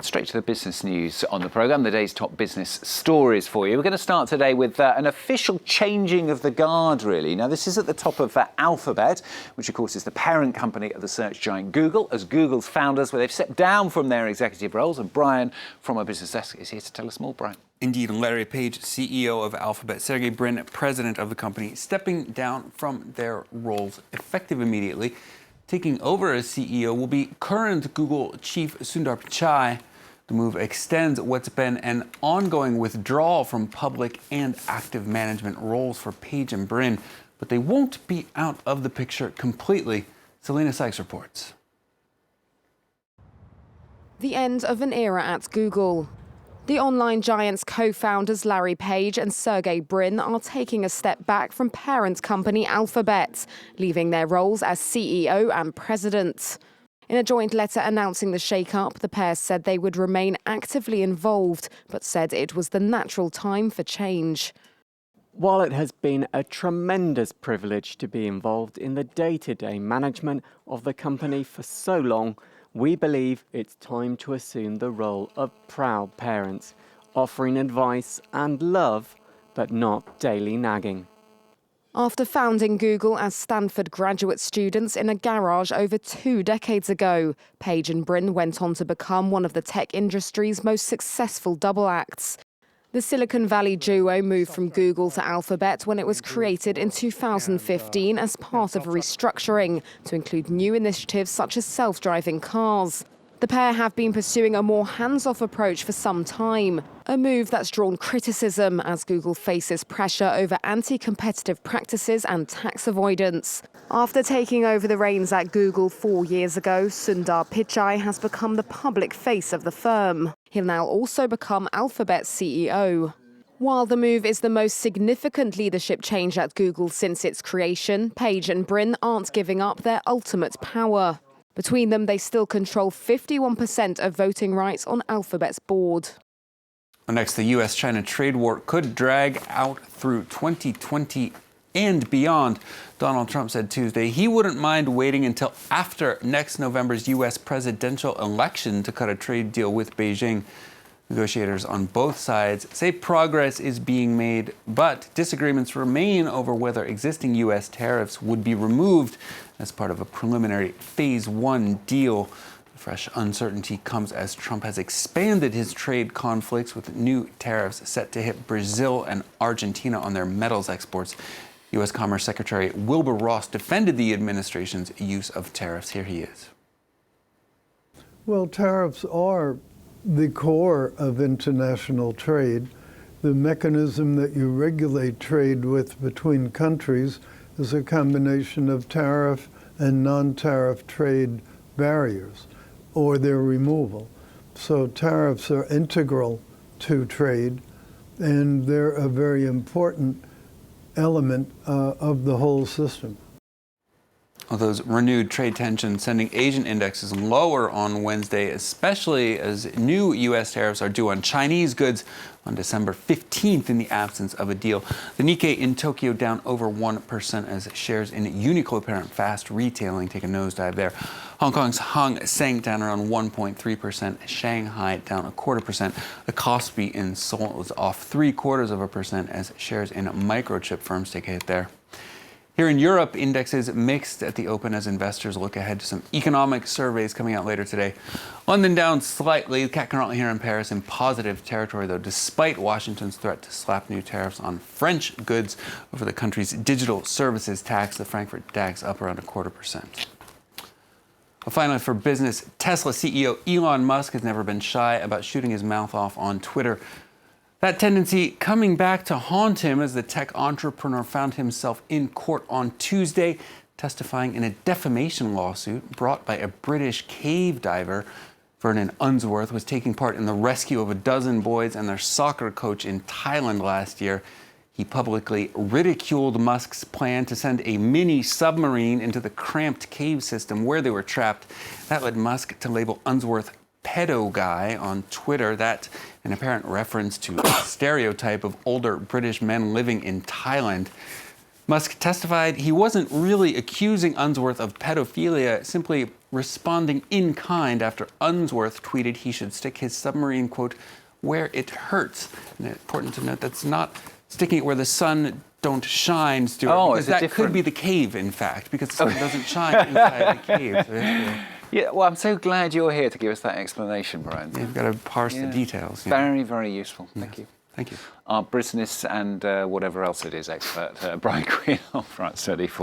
Straight to the business news on the programme, the day's top business stories for you. We're going to start today with an official changing of the guard, really. Now, this is at the top of Alphabet, which, of course, is the parent company of the search giant Google, as Google's founders, where they've stepped down from their executive roles. And Brian, from our business desk, is here to tell us more. Brian. Indeed, Larry Page, CEO of Alphabet, Sergey Brin, president of the company, stepping down from their roles effective immediately. Taking over as CEO will be current Google chief Sundar Pichai. The move extends what's been an ongoing withdrawal from public and active management roles for Page and Brin, but they won't be out of the picture completely. Selena Sykes reports. The end of an era at Google. The online giant's co-founders Larry Page and Sergey Brin are taking a step back from parent company Alphabet, leaving their roles as CEO and president. In a joint letter announcing the shake-up, the pair said they would remain actively involved, but said it was the natural time for change. While it has been a tremendous privilege to be involved in the day-to-day management of the company for so long, we believe it's time to assume the role of proud parents, offering advice and love, but not daily nagging. After founding Google as Stanford graduate students in a garage over 2 decades ago, Page and Brin went on to become one of the tech industry's most successful double acts. The Silicon Valley duo moved from Google to Alphabet when it was created in 2015 as part of a restructuring to include new initiatives such as self-driving cars. The pair have been pursuing a more hands-off approach for some time, a move that's drawn criticism as Google faces pressure over anti-competitive practices and tax avoidance. After taking over the reins at Google 4 years ago, Sundar Pichai has become the public face of the firm. He'll now also become Alphabet's CEO. While the move is the most significant leadership change at Google since its creation, Page and Brin aren't giving up their ultimate power. Between them, they still control 51% of voting rights on Alphabet's board. Next, the U.S.-China trade war could drag out through 2020 and beyond. Donald Trump said Tuesday he wouldn't mind waiting until after next November's U.S. presidential election to cut a trade deal with Beijing. Negotiators on both sides say progress is being made, but disagreements remain over whether existing U.S. tariffs would be removed as part of a preliminary Phase 1 deal. Fresh uncertainty comes as Trump has expanded his trade conflicts with new tariffs set to hit Brazil and Argentina on their metals exports. U.S. Commerce Secretary Wilbur Ross defended the administration's use of tariffs. Here he is. Well, tariffs are the core of international trade. The mechanism that you regulate trade with between countries is a combination of tariff and non-tariff trade barriers, or their removal. So tariffs are integral to trade, and they're a very important element of the whole system. Well, those renewed trade tensions sending Asian indexes lower on Wednesday, especially as new U.S. tariffs are due on Chinese goods on December 15th in the absence of a deal. The Nikkei in Tokyo down over 1% as shares in Uniqlo apparent fast retailing take a nosedive there. Hong Kong's Hang Seng down around 1.3%, Shanghai down 0.25%. The Kospi in Seoul was off 0.75% as shares in microchip firms take a hit there. Here in Europe, indexes mixed at the open as investors look ahead to some economic surveys coming out later today. London down slightly, the CAC currently here in Paris in positive territory, though, despite Washington's threat to slap new tariffs on French goods over the country's digital services tax. The Frankfurt DAX up around 0.25%. Well, finally, for business, Tesla CEO Elon Musk has never been shy about shooting his mouth off on Twitter. That tendency coming back to haunt him as the tech entrepreneur found himself in court on Tuesday, testifying in a defamation lawsuit brought by a British cave diver. Vernon Unsworth was taking part in the rescue of a dozen boys and their soccer coach in Thailand last year. He publicly ridiculed Musk's plan to send a mini submarine into the cramped cave system where they were trapped. That led Musk to label Unsworth pedo guy on Twitter, that an apparent reference to a stereotype of older British men living in Thailand. Musk testified he wasn't really accusing Unsworth of pedophilia, simply responding in kind after Unsworth tweeted he should stick his submarine, quote, where it hurts. And it's important to note that's not sticking it where the sun don't shine, Stuart, because that could be the cave, in fact, because the sun doesn't shine inside the cave. So yeah, well, I'm so glad you're here to give us that explanation, Brian. you've got to parse the details. Very, very useful. Thank you. Thank you. Our business and whatever else it is expert, Brian Quinn on France 34.